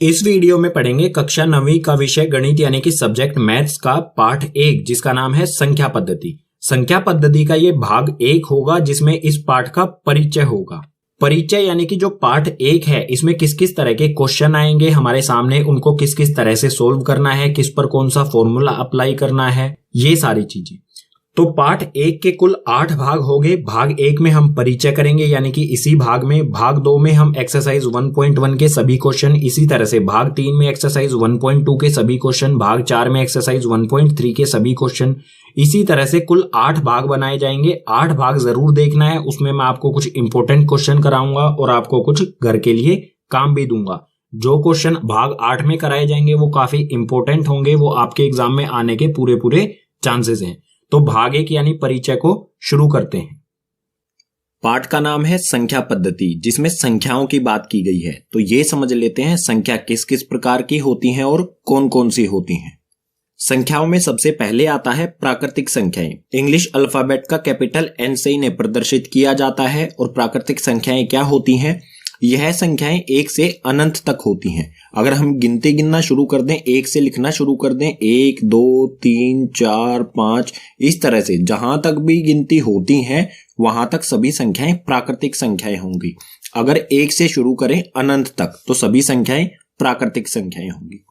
इस वीडियो में पढ़ेंगे कक्षा 9वीं का विषय गणित यानी कि सब्जेक्ट मैथ्स का पाठ 1 जिसका नाम है संख्या पद्धति। संख्या पद्धति का ये भाग 1 होगा जिसमें इस पाठ का परिचय होगा। परिचय यानी कि जो पार्ट 1 है इसमें किस किस तरह के क्वेश्चन आएंगे हमारे सामने, उनको किस किस तरह से सोल्व करना है, किस पर कौन सा फॉर्मूला अप्लाई करना है, ये सारी चीजें। तो पार्ट 1 के कुल 8 भाग हो गए। भाग 1 में हम परिचय करेंगे यानी कि इसी भाग में। भाग 2 में हम एक्सरसाइज 1.1 के सभी क्वेश्चन, इसी तरह से भाग 3 में एक्सरसाइज 1.2 के सभी क्वेश्चन, भाग 4 में एक्सरसाइज 1.3 के सभी क्वेश्चन, इसी तरह से कुल 8 भाग बनाए जाएंगे। 8 भाग जरूर देखना है, उसमें मैं आपको कुछ इंपॉर्टेंट क्वेश्चन कराऊंगा और आपको कुछ घर के लिए काम भी दूंगा। जो क्वेश्चन भाग 8 में कराए जाएंगे वो काफी इंपॉर्टेंट होंगे, वो आपके एग्जाम में आने के पूरे चांसेस हैं। तो भाग 1 यानी परिचय को शुरू करते हैं। पाठ का नाम है संख्या पद्धति, जिसमें संख्याओं की बात की गई है। तो ये समझ लेते हैं संख्या किस किस प्रकार की होती हैं और कौन कौन सी होती हैं। संख्याओं में सबसे पहले आता है प्राकृतिक संख्याएं। इंग्लिश अल्फाबेट का कैपिटल एन से इन्हें प्रदर्शित किया जाता है। और प्राकृतिक संख्याएं क्या होती हैं? यह संख्याएं 1 से अनंत तक होती हैं। अगर हम गिनती गिनना शुरू कर दें, 1 से लिखना शुरू कर दें, 1 2 3 4 5, इस तरह से जहां तक भी गिनती होती है वहां तक सभी संख्याएं प्राकृतिक संख्याएं होंगी। अगर 1 से शुरू करें अनंत तक तो सभी संख्याएं प्राकृतिक संख्याएं होंगी।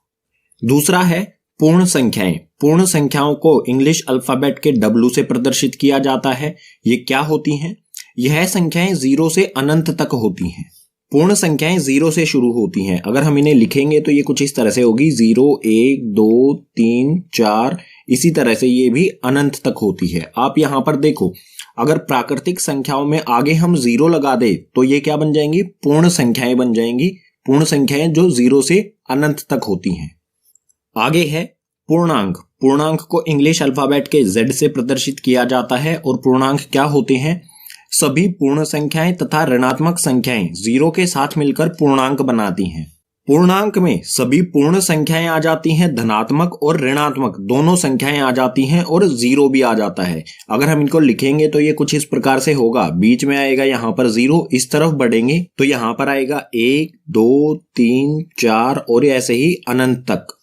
दूसरा है पूर्ण संख्याएं। पूर्ण संख्याओं को इंग्लिश अल्फाबेट के W से प्रदर्शित किया जाता है। ये क्या होती हैं? यह संख्याएं 0 से अनंत तक होती हैं। पूर्ण संख्याएं 0 से शुरू होती हैं। अगर हम इन्हें लिखेंगे तो ये कुछ इस तरह से होगी, 0 1 2 3 4, इसी तरह से ये भी अनंत तक होती है। आप यहां पर देखो, अगर प्राकृतिक संख्याओं में आगे हम 0 लगा दे तो ये क्या बन जाएंगी? पूर्ण संख्याएं बन जाएंगी। पूर्ण संख्याएं जो 0 से अनंत तक होती हैं। आगे है पूर्णांक। पूर्णांक को इंग्लिश अल्फाबेट के Z से प्रदर्शित किया जाता है। और पूर्णांक क्या होते हैं? सभी पूर्ण संख्याएं तथा ऋणात्मक संख्याएं 0 के साथ मिलकर पूर्णांक बनाती हैं। पूर्णांक में सभी पूर्ण संख्याएं आ जाती हैं, धनात्मक और ऋणात्मक दोनों संख्याएं आ जाती हैं, और 0 भी आ जाता है। अगर हम इनको लिखेंगे तो ये कुछ इस प्रकार से होगा, बीच में आएगा यहाँ पर 0, इस तरफ बढ़ेंगे तो यहाँ पर आएगा 1 2 3 4 और ऐसे ही अनंत तक।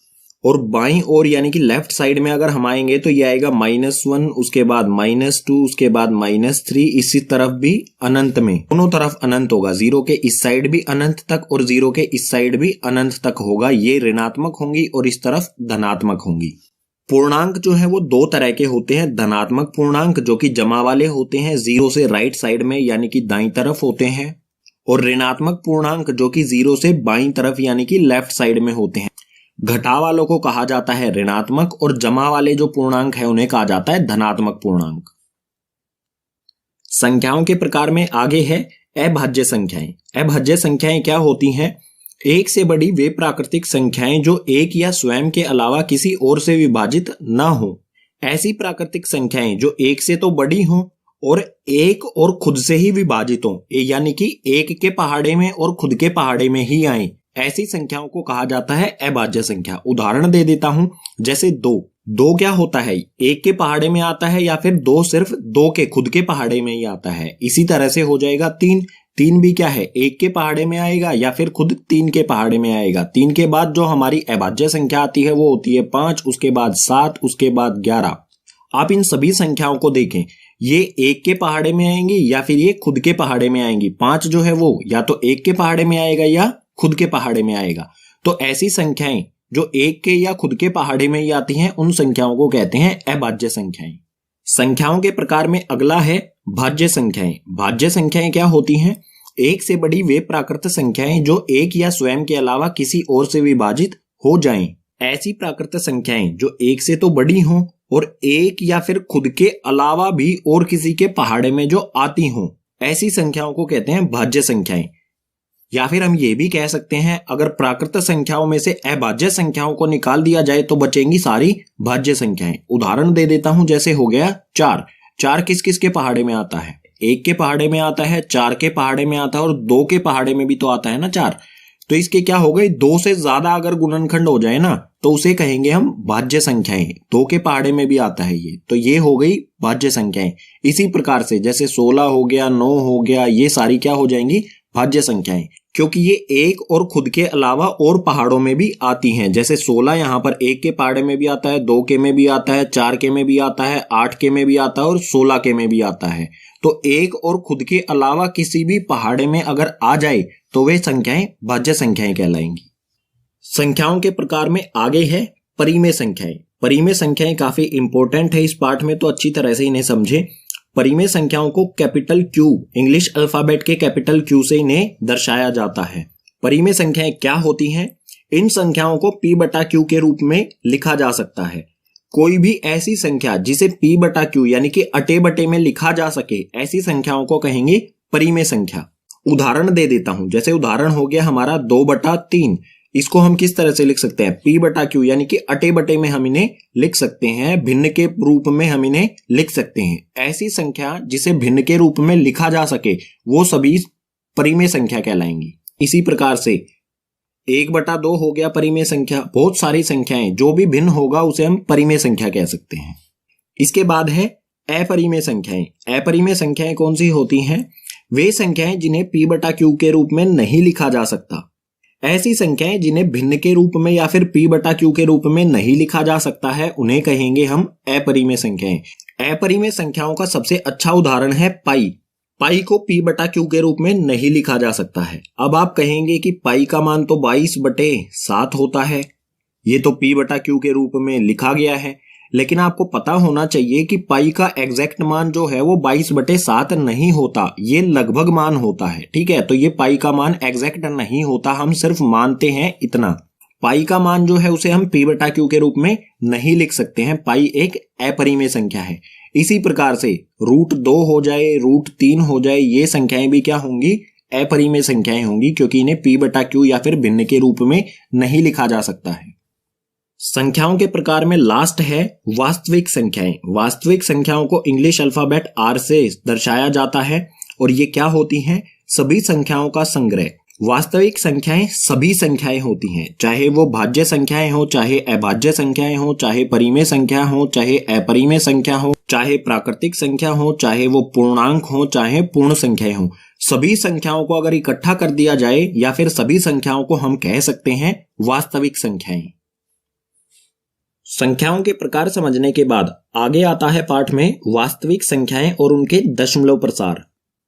और बाईं ओर यानी कि लेफ्ट साइड में अगर हम आएंगे तो ये आएगा -1, उसके बाद -2, उसके बाद -3, इसी तरफ भी अनंत में, दोनों तरफ अनंत होगा। 0 के इस साइड भी अनंत तक और 0 के इस साइड भी अनंत तक होगा। ये ऋणात्मक होंगी और इस तरफ धनात्मक होंगी। पूर्णांक जो है वो 2 तरह के होते हैं। धनात्मक पूर्णांक जो कि जमा वाले होते हैं, 0 से राइट साइड में यानी कि दाईं तरफ होते हैं। और ऋणात्मक पूर्णांक जो कि 0 से बाईं तरफ यानी कि लेफ्ट साइड में होते हैं। घटा वालों को कहा जाता है ऋणात्मक, और जमा वाले जो पूर्णांक है उन्हें कहा जाता है धनात्मक पूर्णांक। संख्याओं के प्रकार में आगे है अभाज्य संख्याएं। अभाज्य संख्याएं क्या होती हैं? 1 से बड़ी वे प्राकृतिक संख्याएं जो 1 या स्वयं के अलावा किसी और से विभाजित ना हो। ऐसी प्राकृतिक संख्याएं जो 1 से तो बड़ी हों और 1 और खुद से ही विभाजित हों, यानी कि 1 के पहाड़े में और खुद के पहाड़े में ही आए, ऐसी संख्याओं को कहा जाता है अभाज्य संख्या। उदाहरण दे देता हूं, जैसे 2 क्या होता है? 1 के पहाड़े में आता है, या फिर 2 सिर्फ 2 के खुद के पहाड़े में ही आता है। इसी तरह से हो जाएगा 3 भी क्या है? 1 के पहाड़े में आएगा या फिर खुद 3 के पहाड़े में आएगा। 3 के बाद जो हमारी अभाज्य संख्या आती है वो होती है 5, उसके बाद 7, उसके बाद 11। आप इन सभी संख्याओं को देखें, ये 1 के पहाड़े में आएंगी या फिर ये खुद के पहाड़े में आएंगी। 5 जो है वो या तो 1 के पहाड़े में आएगा या खुद के पहाड़े में आएगा। तो ऐसी संख्याएं जो 1 के या खुद के पहाड़े में ही आती हैं उन संख्याओं को कहते हैं अभाज्य संख्याएं। संख्याओं के प्रकार में अगला है भाज्य संख्याएं। भाज्य संख्याएं क्या होती हैं? 1 से बड़ी वे प्राकृत संख्याएं जो 1 या स्वयं के अलावा किसी और से विभाजित हो जाएं। ऐसी प्राकृत संख्याएं जो 1 से तो बड़ी हों और 1 या फिर खुद के अलावा भी और किसी के पहाड़े में जो आती हों, ऐसी संख्याओं को कहते हैं भाज्य संख्याएं। या फिर हम ये भी कह सकते हैं, अगर प्राकृत संख्याओं में से अभाज्य संख्याओं को निकाल दिया जाए तो बचेंगी सारी भाज्य संख्याएं। उदाहरण दे देता हूं, जैसे हो गया 4 किस किस के पहाड़े में आता है? 1 के पहाड़े में आता है, 4 के पहाड़े में आता है और 2 के पहाड़े में भी तो आता है ना 4। तो इसके क्या हो गई? 2 से ज्यादा अगर गुणनखंड हो जाए ना तो उसे कहेंगे हम भाज्य संख्याएं। 2 के पहाड़े में भी आता है ये, तो ये हो गई भाज्य संख्याएं। इसी प्रकार से जैसे 16 हो गया, 9 हो गया, ये सारी क्या हो जाएंगी? भाज्य संख्याएं, क्योंकि ये एक और खुद के अलावा और पहाड़ों में भी आती हैं। जैसे 16 यहाँ पर एक के पहाड़े में भी आता है, 2 के में भी आता है, 4 के में भी आता है, 8 के में भी आता है और 16 के में भी आता है। तो एक और खुद के अलावा किसी भी पहाड़े में अगर आ जाए तो वे संख्याएं भाज्य संख्याएं कहलाएंगी। संख्याओं के प्रकार में आगे है परिमेय संख्याएं। परिमेय संख्याएं काफी इंपॉर्टेंट है इस पाठ में, तो अच्छी तरह से इन्हें समझे। परिमेय संख्याओं को कैपिटल क्यू, इंग्लिश अल्फाबेट के कैपिटल क्यू से इन्हें दर्शाया जाता है। परिमेय संख्याएं क्या होती हैं? इन संख्याओं को p बटा क्यू के रूप में लिखा जा सकता है। कोई भी ऐसी संख्या जिसे p बटा क्यू यानी कि अटे बटे में लिखा जा सके, ऐसी संख्याओं को कहेंगे परिमेय संख्या। उदाहरण दे देता हूं, जैसे उदाहरण हो गया हमारा 2/3। इसको हम किस तरह से लिख सकते हैं? p बटा क्यू यानी कि अटे बटे में हम इन्हें लिख सकते हैं, भिन्न के रूप में हम इन्हें लिख सकते हैं। ऐसी संख्या जिसे भिन्न के रूप में लिखा जा सके वो सभी परिमेय संख्या कहलाएंगी। इसी प्रकार से 1/2 हो गया परिमेय संख्या। बहुत सारी संख्याएं जो भी भिन्न होगा उसे हम परिमेय संख्या कह सकते हैं। इसके बाद है अपरिमेय संख्याएं। अपरिमेय संख्याएं कौन सी होती हैं? वे संख्याएं जिन्हें p बटा क्यू के रूप में नहीं लिखा जा सकता। ऐसी संख्याएं जिन्हें भिन्न के रूप में या फिर p बटा क्यू के रूप में नहीं लिखा जा सकता है, उन्हें कहेंगे हम अपरिमेय संख्याएं। अपरिमेय संख्याओं का सबसे अच्छा उदाहरण है पाई। पाई को p बटा क्यू के रूप में नहीं लिखा जा सकता है। अब आप कहेंगे कि पाई का मान तो 22/7 होता है, ये तो p बटा क्यू के रूप में लिखा गया है। लेकिन आपको पता होना चाहिए कि पाई का एग्जैक्ट मान जो है वो 22/7 नहीं होता, ये लगभग मान होता है। ठीक है, तो ये पाई का मान एग्जैक्ट नहीं होता, हम सिर्फ मानते हैं इतना। पाई का मान जो है उसे हम p बटा क्यू के रूप में नहीं लिख सकते हैं। पाई एक अपरिमेय संख्या है। इसी प्रकार से √2 हो जाए, √3 हो जाए, ये संख्याएं भी क्या होंगी? अपरिमेय संख्याएं होंगी, क्योंकि इन्हें p बटा क्यू या फिर भिन्न के रूप में नहीं लिखा जा सकता है। संख्याओं के प्रकार में लास्ट है वास्तविक संख्याएं। वास्तविक संख्याओं को इंग्लिश अल्फाबेट R से दर्शाया जाता है और ये क्या होती हैं? सभी संख्याओं का संग्रह। वास्तविक संख्याएं सभी संख्याएं होती हैं, चाहे वो भाज्य संख्याएं हो, चाहे अभाज्य संख्याएं हो, चाहे परिमेय संख्या हो, चाहे अपरिमेय संख्या हो, चाहे प्राकृतिक संख्या हो, चाहे वो पूर्णांक हो, चाहे पूर्ण संख्याएं हो। सभी संख्याओं को अगर इकट्ठा कर दिया जाए या फिर सभी संख्याओं को हम कह सकते हैं वास्तविक संख्याएं। संख्याओं के प्रकार समझने के बाद आगे आता है पाठ में वास्तविक संख्याएं और उनके दशमलव प्रसार।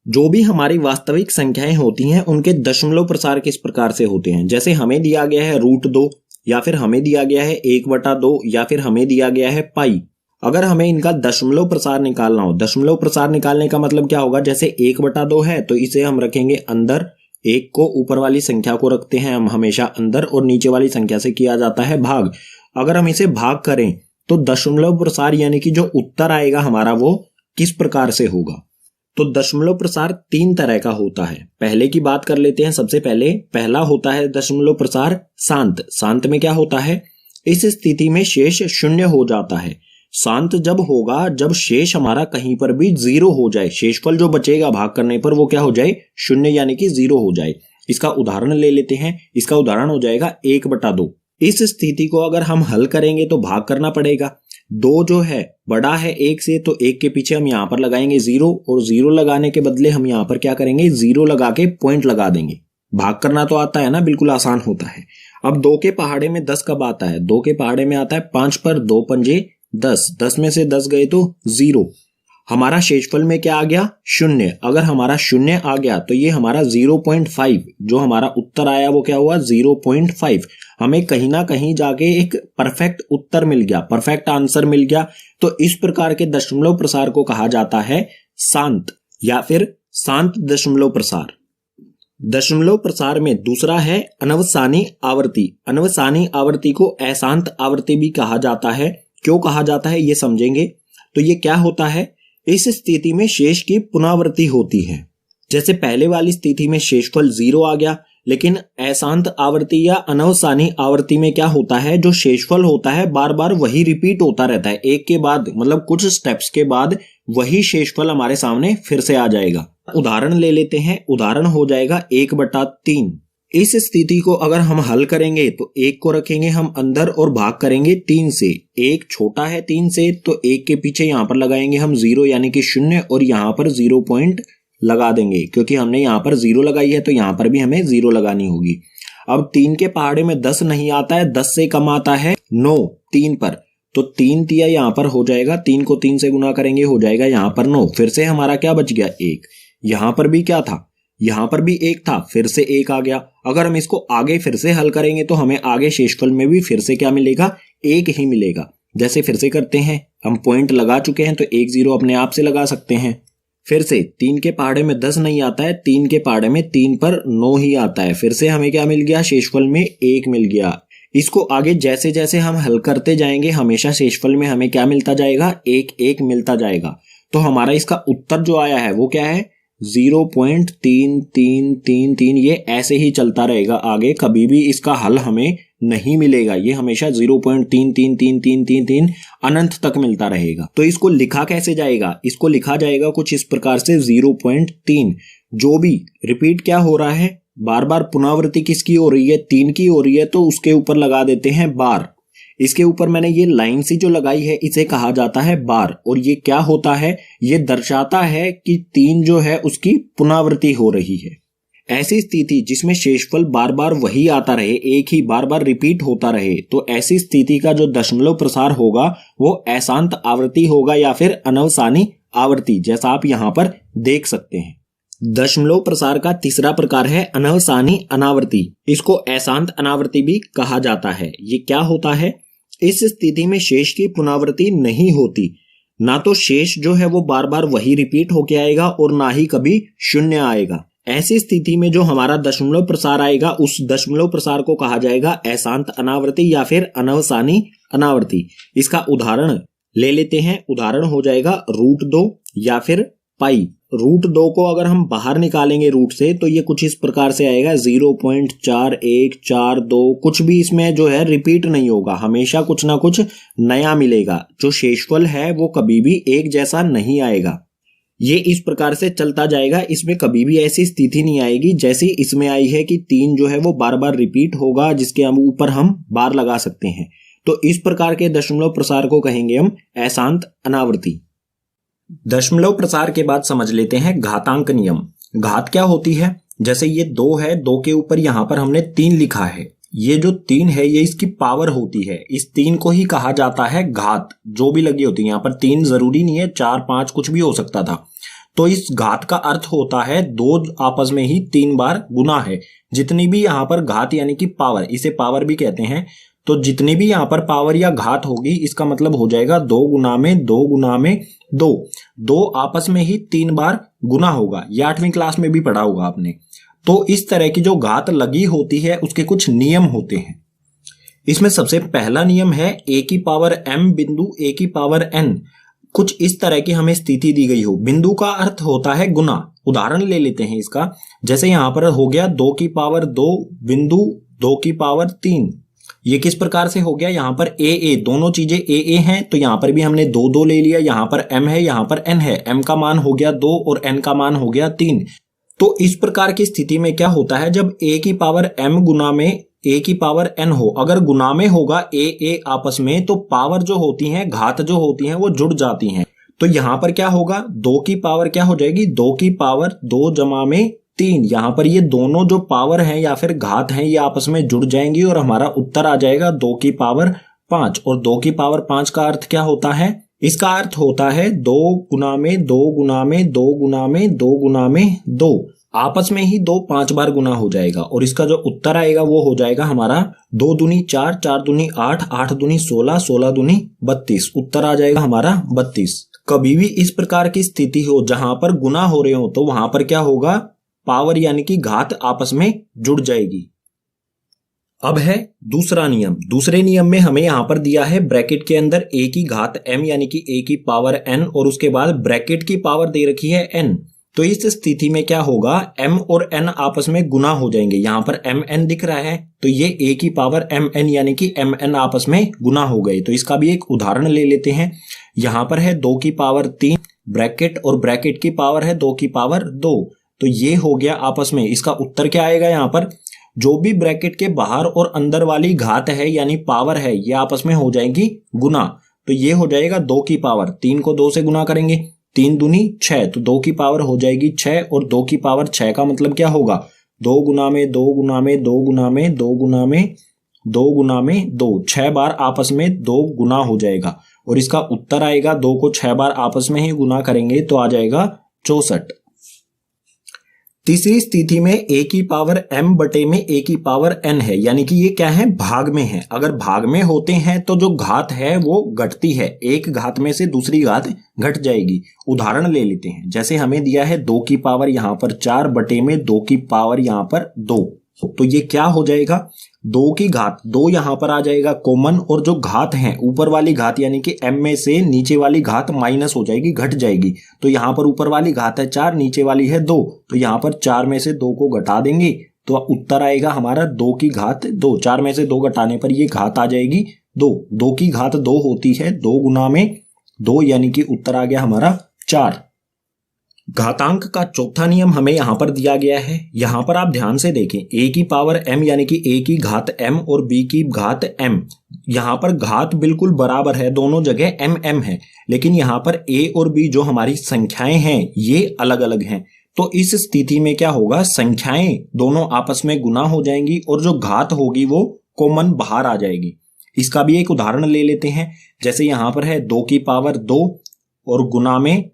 जो भी हमारी वास्तविक संख्याएं होती हैं उनके दशमलव प्रसार किस प्रकार से होते हैं? जैसे हमें दिया गया है √2 या फिर हमें दिया गया है 1/2 या फिर हमें दिया गया है पाई। अगर हमें इनका दशमलव प्रसार निकालना हो, दशमलव प्रसार निकालने का मतलब क्या होगा? जैसे 1/2 है तो इसे हम रखेंगे अंदर, 1 को ऊपर वाली संख्या को रखते हैं हम हमेशा अंदर और नीचे वाली संख्या से किया जाता है भाग। अगर हम इसे भाग करें तो दशमलव प्रसार यानी कि जो उत्तर आएगा हमारा वो किस प्रकार से होगा? तो दशमलव प्रसार 3 तरह का होता है। पहले की बात कर लेते हैं। सबसे पहले पहला होता है दशमलव प्रसार शांत। शांत में क्या होता है? इस स्थिति में शेष 0 हो जाता है। शांत जब होगा जब शेष हमारा कहीं पर भी 0 हो जाए, शेषफल जो बचेगा भाग करने पर वो क्या हो जाए? 0 यानी कि 0 हो जाए। इसका उदाहरण ले लेते हैं। इसका उदाहरण हो जाएगा 1/2। इस स्थिति को अगर हम हल करेंगे तो भाग करना पड़ेगा। 2 जो है बड़ा है 1 से, तो 1 के पीछे हम यहाँ पर लगाएंगे 0 और 0 लगाने के बदले हम यहाँ पर क्या करेंगे? 0 लगा के पॉइंट लगा देंगे। भाग करना तो आता है ना, बिल्कुल आसान होता है। अब 2 के पहाड़े में 10 कब आता है? 2 के पहाड़े में आता है 5 पर 2 पंजे 10। 10 में से 10 गए तो 0। हमारा शेषफल में क्या आ गया? 0। अगर हमारा 0 आ गया तो ये हमारा 0.5, जो हमारा उत्तर आया वो क्या हुआ? 0.5। हमें कहीं ना कहीं जाके एक परफेक्ट उत्तर मिल गया, परफेक्ट आंसर मिल गया। तो इस प्रकार के दशमलव प्रसार को कहा जाता है शांत या फिर शांत दशमलव प्रसार। दशमलव प्रसार में दूसरा है अनवसानी आवृत्ति। अनवसानी आवृत्ति को अशांत आवृत्ति भी कहा जाता है। क्यों कहा जाता है ये समझेंगे। तो ये क्या होता है? इस स्थिति में शेष की पुनरावृत्ति होती है। जैसे पहले वाली स्थिति में शेषफल 0 आ गया, लेकिन अशांत आवृत्ति या अनवसानी आवृत्ति में क्या होता है? जो शेषफल होता है बार बार वही रिपीट होता रहता है। एक के बाद मतलब कुछ स्टेप्स के बाद वही शेषफल हमारे सामने फिर से आ जाएगा। उदाहरण ले लेते हैं। उदाहरण हो जाएगा 1/3। इस स्थिति को अगर हम हल करेंगे तो 1 को रखेंगे हम अंदर और भाग करेंगे 3 से। 1 छोटा है 3 से, तो 1 के पीछे यहाँ पर लगाएंगे हम 0 यानी कि 0 और यहाँ पर 0.5 लगा देंगे, क्योंकि हमने यहाँ पर 0 लगाई है तो यहाँ पर भी हमें 0 लगानी होगी। अब 3 के पहाड़े में 10 नहीं आता है, 10 से कम आता है 9 3 पर, तो 3 तिया यहाँ पर हो जाएगा, 3 को 3 से गुना करेंगे हो जाएगा यहाँ पर 9। फिर से हमारा क्या बच गया 1। यहाँ पर भी क्या था, यहाँ पर भी 1 था, फिर से 1 आ गया। अगर हम इसको आगे फिर से हल करेंगे तो हमें आगे शेषफल में भी फिर से क्या मिलेगा, 1 ही मिलेगा। जैसे फिर से करते हैं, हम पॉइंट लगा चुके हैं तो 1 0 अपने आप से लगा सकते हैं। फिर से 3 के पहाड़े में 10 नहीं आता है, 3 के पहाड़े में 3 पर 9 ही आता है। फिर से हमें क्या मिल गया, शेषफल में 1 मिल गया। इसको आगे जैसे जैसे हम हल करते जाएंगे हमेशा शेषफल में हमें क्या मिलता जाएगा, 1 1 मिलता जाएगा। तो हमारा इसका उत्तर जो आया है वो क्या है, 0.3333। ये ऐसे ही चलता रहेगा आगे, कभी भी इसका हल हमें नहीं मिलेगा, ये हमेशा 0.333333 अनंत तक मिलता रहेगा। तो इसको लिखा कैसे जाएगा, इसको लिखा जाएगा कुछ इस प्रकार से 0.3। जो भी रिपीट क्या हो रहा है, बार बार पुनरावृत्ति किसकी हो रही है, 3 की हो रही है, तो उसके ऊपर लगा देते हैं बार। इसके ऊपर मैंने ये लाइन सी जो लगाई है इसे कहा जाता है बार। और ये क्या होता है, ये दर्शाता है कि 3 जो है उसकी पुनरावृत्ति हो रही है। ऐसी स्थिति जिसमें शेषफल बार बार वही आता रहे, एक ही बार बार रिपीट होता रहे, तो ऐसी स्थिति का जो दशमलव प्रसार होगा वो अशांत आवृत्ति होगा या फिर अनवसानी आवृत्ति, जैसा आप यहाँ पर देख सकते हैं। दशमलव प्रसार का तीसरा प्रकार है अनवसानी अनावृत्ति। इसको अशांत अनावृत्ति भी कहा जाता है। ये क्या होता है, इस स्थिति में शेष की पुनरावृत्ति नहीं होती, ना तो शेष जो है वो बार बार वही रिपीट होके आएगा और ना ही कभी शून्य आएगा। ऐसी स्थिति में जो हमारा दशमलव प्रसार आएगा उस दशमलव प्रसार को कहा जाएगा अशांत अनावृत्ति या फिर अनवसानी अनावृत्ति। इसका उदाहरण ले लेते हैं, उदाहरण हो जाएगा √2 या फिर पाई। √2 को अगर हम बाहर निकालेंगे रूट से तो ये कुछ इस प्रकार से आएगा 0.4142। कुछ भी इसमें जो है रिपीट नहीं होगा, हमेशा कुछ ना कुछ नया मिलेगा। जो शेषफल है वो कभी भी एक जैसा नहीं आएगा। ये इस प्रकार से चलता जाएगा, इसमें कभी भी ऐसी स्थिति नहीं आएगी जैसी इसमें आई है कि 3 जो है वो बार बार रिपीट होगा, जिसके ऊपर हम बार लगा सकते हैं। तो इस प्रकार के दशमलव प्रसार को कहेंगे हम अशांत अनावृत्ति। दशमलव प्रसार के बाद समझ लेते हैं घातांक नियम। घात क्या होती है, जैसे ये 2 है, 2 के ऊपर यहां पर हमने 3 लिखा है, ये जो 3 है ये इसकी पावर होती है। इस 3 को ही कहा जाता है घात, जो भी लगी होती है। यहाँ पर 3 जरूरी नहीं है, 4 5 कुछ भी हो सकता था। तो इस घात का अर्थ होता है 2 आपस में ही 3 बार गुना है। जितनी भी यहाँ पर घात यानी कि पावर, इसे पावर भी कहते हैं, तो जितनी भी यहाँ पर पावर या घात होगी इसका मतलब हो जाएगा 2 गुना में 2 गुना में 2। 2 आपस में ही 3 बार गुना होगा। ये 8वीं क्लास में भी पढ़ा होगा आपने। तो इस तरह की जो घात लगी होती है उसके कुछ नियम होते हैं। इसमें सबसे पहला नियम है a की पावर m बिंदु a की पावर n। कुछ इस तरह की हमें स्थिति दी गई हो, बिंदु का अर्थ होता है गुना। उदाहरण ले लेते हैं इसका, जैसे यहां पर हो गया 2 की पावर 2 बिंदु 2 की पावर 3। ये किस प्रकार से हो गया, यहां पर a दोनों चीजें a हैं, तो यहां पर भी हमने 2 2 ले लिया। यहां पर m है, यहां पर n है, m का मान हो गया 2 और n का मान हो गया 3। तो इस प्रकार की स्थिति में क्या होता है, जब a की पावर m गुना में a की पावर n हो, अगर गुना में होगा a आपस में, तो पावर जो होती है, घात जो होती है वो जुड़ जाती हैं। तो यहां पर क्या होगा, 2 की पावर क्या हो जाएगी, 2 की पावर 2 जमा में 3। यहां पर ये दोनों जो पावर हैं या फिर घात हैं ये आपस में जुड़ जाएंगी और हमारा उत्तर आ जाएगा 2 की पावर 5। और 2 की पावर 5 का अर्थ क्या होता है, इसका अर्थ होता है 2 गुना में 2 गुना में 2 गुना में 2 गुना में 2। आपस में ही 2 5 बार गुना हो जाएगा और इसका जो उत्तर आएगा वो हो जाएगा हमारा 2 दूनी 4, 4 दूनी 8, 8 दूनी 16, 16 दूनी 32। उत्तर आ जाएगा हमारा 32। कभी भी इस प्रकार की स्थिति हो जहां पर गुना हो रहे हो तो वहां पर क्या होगा, पावर यानी कि घात आपस में जुड़ जाएगी। अब है दूसरा नियम। दूसरे नियम में हमें यहां पर दिया है ब्रैकेट के अंदर a की घात m यानी कि a की पावर n और उसके बाद ब्रैकेट की पावर दे रखी है n। तो इस स्थिति में क्या होगा, m और n आपस में गुना हो जाएंगे। यहां पर mn दिख रहा है तो ये a की पावर mn यानी कि mn आपस में गुना हो गए। तो इसका भी एक उदाहरण ले लेते हैं। यहां पर है 2 की पावर 3 ब्रैकेट और ब्रैकेट की पावर है 2 की पावर 2। तो ये हो गया आपस में। इसका उत्तर क्या आएगा, यहाँ पर जो भी ब्रैकेट के बाहर और अंदर वाली घात है यानी पावर है ये आपस में हो जाएंगी गुना। तो ये हो जाएगा 2 की पावर 3 को 2 से गुना करेंगे 3 दूनी 6, तो 2 की पावर हो जाएगी 6 और 2 की पावर 6 का मतलब क्या होगा 2 गुना में 2 गुना में 2 गुना में 2 गुना में 2 गुना में 2, 6 बार आपस में 2 गुना हो जाएगा और इसका उत्तर आएगा 2 को 6 बार आपस में ही गुना करेंगे तो आ जाएगा 64। तीसरी स्थिति में a की पावर m बटे में a की पावर n है, यानी कि ये क्या है भाग में है। अगर भाग में होते हैं तो जो घात है वो घटती है, एक घात में से दूसरी घात घट जाएगी। उदाहरण ले लेते हैं, जैसे हमें दिया है 2 की पावर यहां पर 4 बटे में 2 की पावर यहां पर 2, तो ये क्या हो जाएगा 2 की घात 2 यहां पर आ जाएगा कॉमन, और जो घात है ऊपर वाली घात यानी कि m में से नीचे वाली घात माइनस हो जाएगी, घट जाएगी। तो यहां पर ऊपर वाली घात है 4, नीचे वाली है 2, तो यहां पर 4 में से 2 को घटा देंगे तो उत्तर आएगा हमारा 2 की घात 2। 4 में से 2 घटाने पर ये घात आ जाएगी 2। 2 की घात 2 होती है 2 गुना में 2, यानी कि उत्तर आ गया हमारा 4। घातांक का चौथा नियम हमें यहां पर दिया गया है। यहां पर आप ध्यान से देखें, a की पावर m यानी कि a की घात m और b की घात m, यहां पर घात बिल्कुल बराबर है, दोनों जगह m है, लेकिन यहां पर a और b जो हमारी संख्याएं हैं ये अलग अलग हैं। तो इस स्थिति में क्या होगा, संख्याएं दोनों आपस में गुना हो जाएंगी और जो घात होगी वो कॉमन बाहर आ जाएगी। इसका भी एक उदाहरण ले लेते हैं, जैसे यहां पर है 2 की पावर 2 और गुना में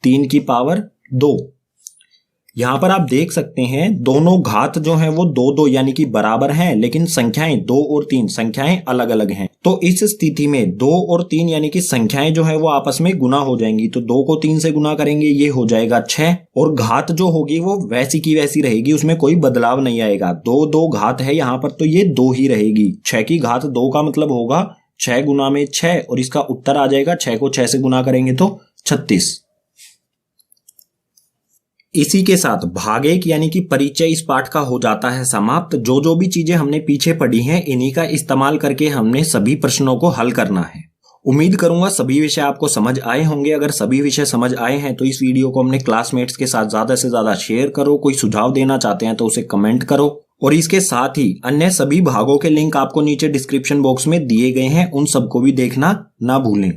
3 की पावर 2। यहां पर आप देख सकते हैं दोनों घात जो हैं वो 2 2 यानी कि बराबर हैं, लेकिन संख्याएं 2 और 3 संख्याएं अलग अलग हैं। तो इस स्थिति में 2 और 3 यानी कि संख्याएं जो है वो आपस में गुना हो जाएंगी। तो 2 को 3 से गुना करेंगे, ये हो जाएगा 6, और घात जो होगी वो वैसी की वैसी रहेगी, उसमें कोई बदलाव नहीं आएगा। 2 2 घात है यहाँ पर तो ये 2 ही रहेगी। 6 की घात 2 का मतलब होगा 6 गुना में 6, और इसका उत्तर आ जाएगा 6 को 6 से गुना करेंगे तो 36। इसी के साथ भाग 1 यानी कि परिचय इस पाठ का हो जाता है समाप्त। जो भी चीजें हमने पीछे पढ़ी हैं इन्हीं का इस्तेमाल करके हमने सभी प्रश्नों को हल करना है। उम्मीद करूंगा सभी विषय आपको समझ आए होंगे। अगर सभी विषय समझ आए हैं तो इस वीडियो को अपने क्लासमेट्स के साथ ज्यादा से ज्यादा शेयर करो। कोई सुझाव देना चाहते हैं तो उसे कमेंट करो, और इसके साथ ही अन्य सभी भागों के लिंक आपको नीचे डिस्क्रिप्शन बॉक्स में दिए गए हैं, उन सबको भी देखना ना भूलें।